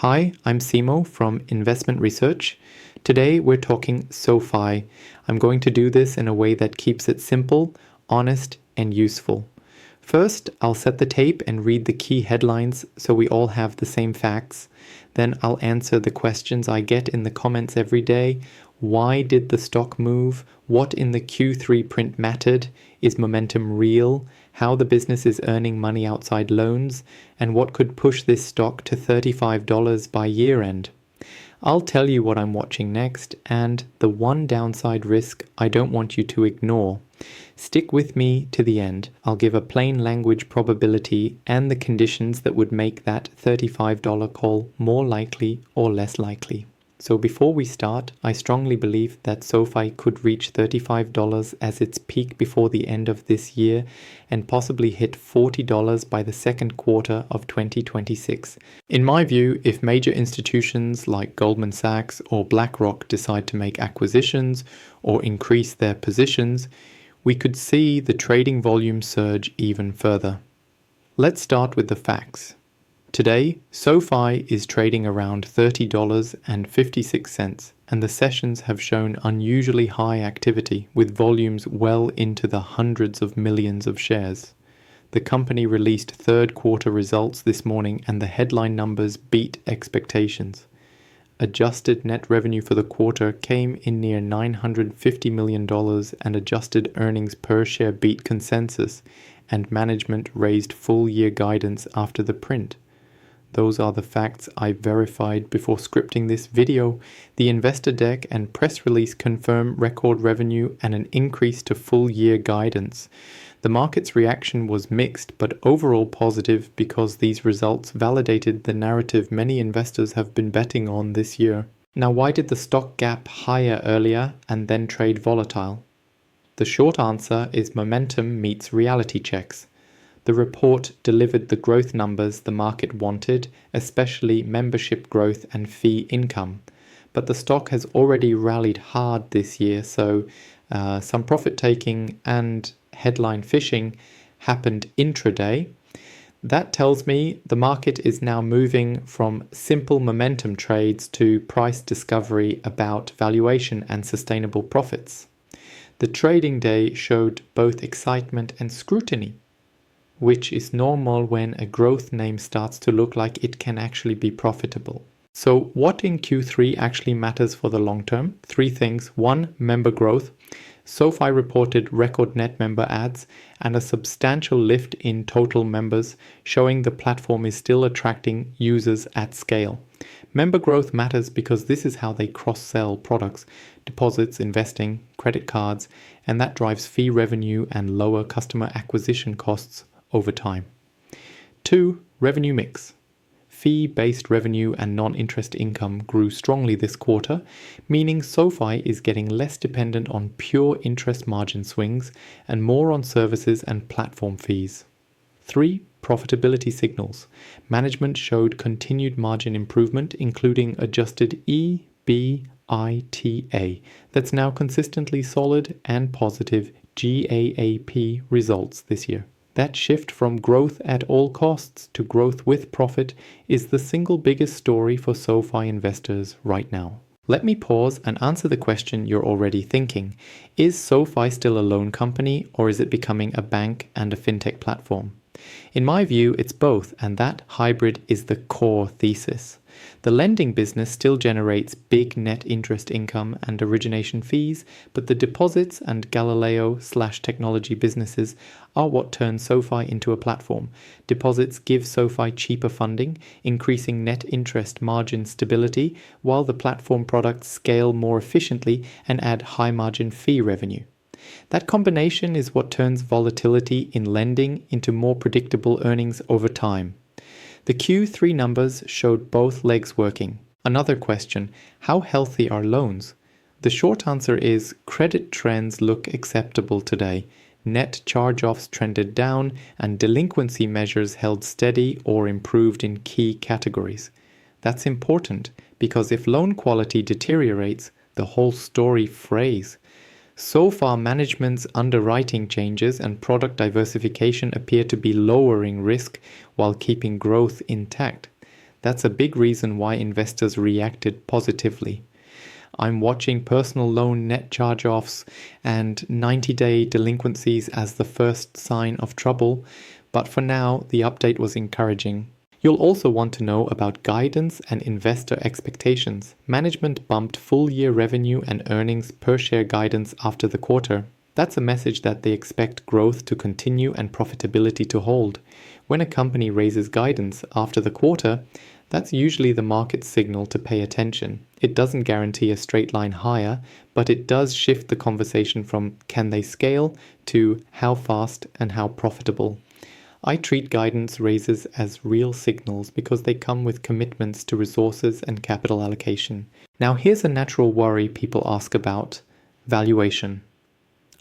Hi, I'm Simo from Investment Research. Today we're talking SoFi. I'm going to do this in a way that keeps it simple, honest, and useful. First, I'll set the tape and read the key headlines so we all have the same facts. Then I'll answer the questions I get in the comments every day. Why did the stock move? What in the Q3 print mattered? Is momentum real? How the business is earning money outside loans? And what could push this stock to $35 by year end? I'll tell you what I'm watching next and the one downside risk I don't want you to ignore. Stick with me to the end. I'll give a plain language probability and the conditions that would make that $35 call more likely or less likely. So before we start, I strongly believe that SoFi could reach $35 as its peak before the end of this year and possibly hit $40 by the second quarter of 2026. In my view, if major institutions like Goldman Sachs or BlackRock decide to make acquisitions or increase their positions, we could see the trading volume surge even further. Let's start with the facts. Today, SoFi is trading around $30.56, and the sessions have shown unusually high activity with volumes well into the hundreds of millions of shares. The company released third quarter results this morning and the headline numbers beat expectations. Adjusted net revenue for the quarter came in near $950 million and adjusted earnings per share beat consensus, and management raised full year guidance after the print. Those are the facts I verified before scripting this video. The investor deck and press release confirm record revenue and an increase to full year guidance. The market's reaction was mixed but overall positive because these results validated the narrative many investors have been betting on this year. Now, why did the stock gap higher earlier and then trade volatile? The short answer is momentum meets reality checks. The report delivered the growth numbers the market wanted, especially membership growth and fee income. But the stock has already rallied hard this year, so some profit taking and headline fishing happened intraday. That tells me the market is now moving from simple momentum trades to price discovery about valuation and sustainable profits. The trading day showed both excitement and scrutiny, which is normal when a growth name starts to look like it can actually be profitable. So what in Q3 actually matters for the long term? Three things. One, member growth. SoFi reported record net member adds and a substantial lift in total members, showing the platform is still attracting users at scale. Member growth matters because this is how they cross-sell products, deposits, investing, credit cards, and that drives fee revenue and lower customer acquisition costs over time. 2. Revenue mix. Fee-based revenue and non-interest income grew strongly this quarter, meaning SoFi is getting less dependent on pure interest margin swings and more on services and platform fees. 3. Profitability signals. Management showed continued margin improvement, including adjusted EBITDA that's now consistently solid and positive GAAP results this year. That shift from growth at all costs to growth with profit is the single biggest story for SoFi investors right now. Let me pause and answer the question you're already thinking. Is SoFi still a loan company, or is it becoming a bank and a fintech platform? In my view, it's both, and that hybrid is the core thesis. The lending business still generates big net interest income and origination fees, but the deposits and Galileo/technology businesses are what turn SoFi into a platform. Deposits give SoFi cheaper funding, increasing net interest margin stability, while the platform products scale more efficiently and add high margin fee revenue. That combination is what turns volatility in lending into more predictable earnings over time. The Q3 numbers showed both legs working. Another question, how healthy are loans? The short answer is credit trends look acceptable today. Net charge-offs trended down and delinquency measures held steady or improved in key categories. That's important because if loan quality deteriorates, the whole story frays. So far, management's underwriting changes and product diversification appear to be lowering risk while keeping growth intact. That's a big reason why investors reacted positively. I'm watching personal loan net charge-offs and 90-day delinquencies as the first sign of trouble, but for now, the update was encouraging. You'll also want to know about guidance and investor expectations. Management bumped full-year revenue and earnings per share guidance after the quarter. That's a message that they expect growth to continue and profitability to hold. When a company raises guidance after the quarter, that's usually the market signal to pay attention. It doesn't guarantee a straight line higher, but it does shift the conversation from can they scale to how fast and how profitable. I treat guidance raises as real signals because they come with commitments to resources and capital allocation. Now here's a natural worry people ask about: valuation.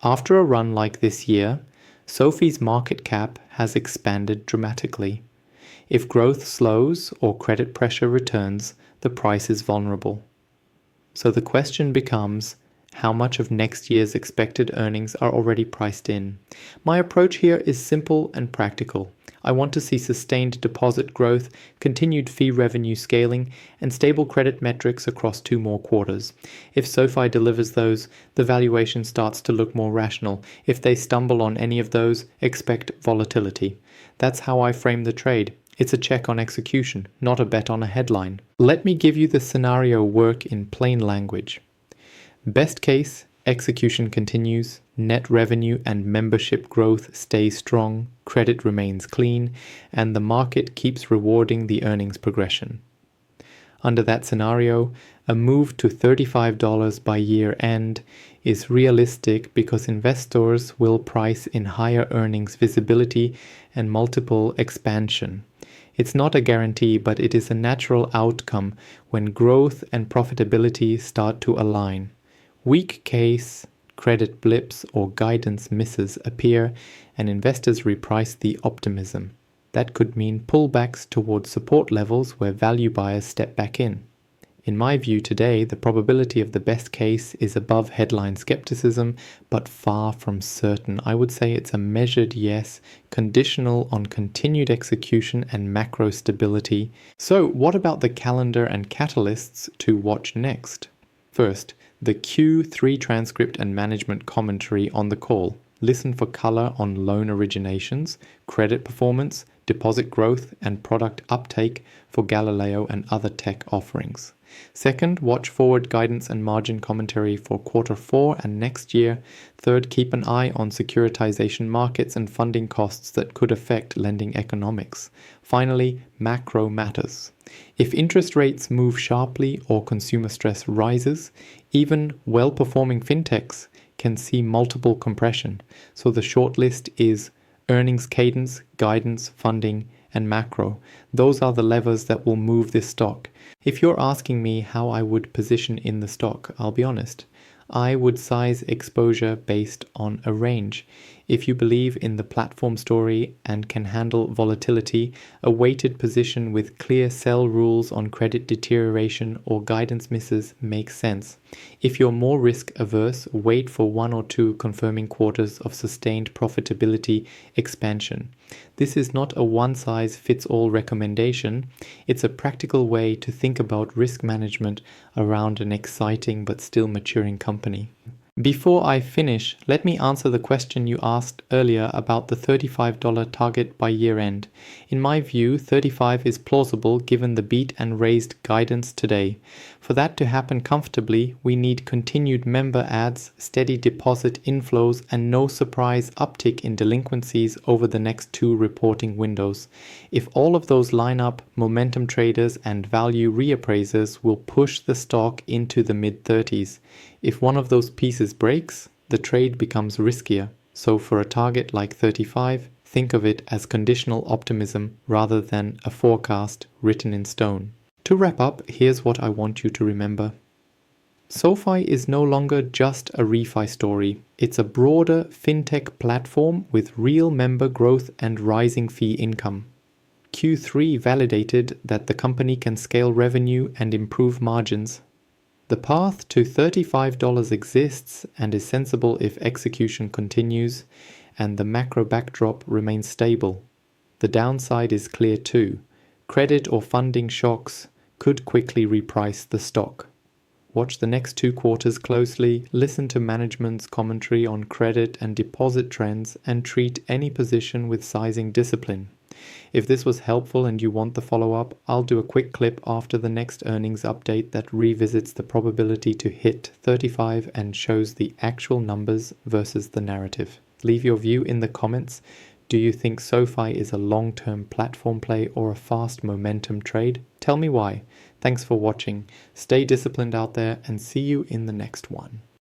After a run like this year, SoFi's market cap has expanded dramatically. If growth slows or credit pressure returns, the price is vulnerable. So the question becomes, how much of next year's expected earnings are already priced in? My approach here is simple and practical. I want to see sustained deposit growth, continued fee revenue scaling, and stable credit metrics across 2 more quarters. If SoFi delivers those, the valuation starts to look more rational. If they stumble on any of those, expect volatility. That's how I frame the trade. It's a check on execution, not a bet on a headline. Let me give you the scenario work in plain language. Best case, execution continues, net revenue and membership growth stay strong, credit remains clean, and the market keeps rewarding the earnings progression. Under that scenario, a move to $35 by year end is realistic because investors will price in higher earnings visibility and multiple expansion. It's not a guarantee, but it is a natural outcome when growth and profitability start to align. Weak case, credit blips or guidance misses appear and investors reprice the optimism. That could mean pullbacks towards support levels where value buyers step back in. In my view today, the probability of the best case is above headline skepticism, but far from certain. I would say it's a measured yes, conditional on continued execution and macro stability. So what about the calendar and catalysts to watch next? First, the Q3 transcript and management commentary on the call. Listen for color on loan originations, credit performance, deposit growth, and product uptake for Galileo and other tech offerings. Second, watch forward guidance and margin commentary for Q4 and next year. Third, keep an eye on securitization markets and funding costs that could affect lending economics. Finally, macro matters. If interest rates move sharply or consumer stress rises, even well-performing fintechs can see multiple compression. So the short list is earnings cadence, guidance, funding, and macro. Those are the levers that will move this stock. If you're asking me how I would position in the stock, I'll be honest. I would size exposure based on a range. If you believe in the platform story and can handle volatility, a weighted position with clear sell rules on credit deterioration or guidance misses makes sense. If you're more risk averse, wait for 1 or 2 confirming quarters of sustained profitability expansion. This is not a one-size-fits-all recommendation. It's a practical way to think about risk management around an exciting but still maturing company. Before I finish, let me answer the question you asked earlier about the $35 target by year end. In my view, 35 is plausible given the beat and raised guidance today. For that to happen comfortably, we need continued member adds, steady deposit inflows, and no surprise uptick in delinquencies over the next 2 reporting windows. If all of those line up, momentum traders and value reappraisers will push the stock into the mid-30s. If one of those pieces breaks, the trade becomes riskier. So for a target like 35, think of it as conditional optimism rather than a forecast written in stone. To wrap up, here's what I want you to remember. SoFi is no longer just a refi story. It's a broader fintech platform with real member growth and rising fee income. Q3 validated that the company can scale revenue and improve margins. The path to $35 exists and is sensible if execution continues and the macro backdrop remains stable. The downside is clear too. Credit or funding shocks could quickly reprice the stock. Watch the next 2 quarters closely, listen to management's commentary on credit and deposit trends, and treat any position with sizing discipline. If this was helpful and you want the follow-up, I'll do a quick clip after the next earnings update that revisits the probability to hit 35 and shows the actual numbers versus the narrative. Leave your view in the comments. Do you think SoFi is a long-term platform play or a fast momentum trade? Tell me why. Thanks for watching. Stay disciplined out there and see you in the next one.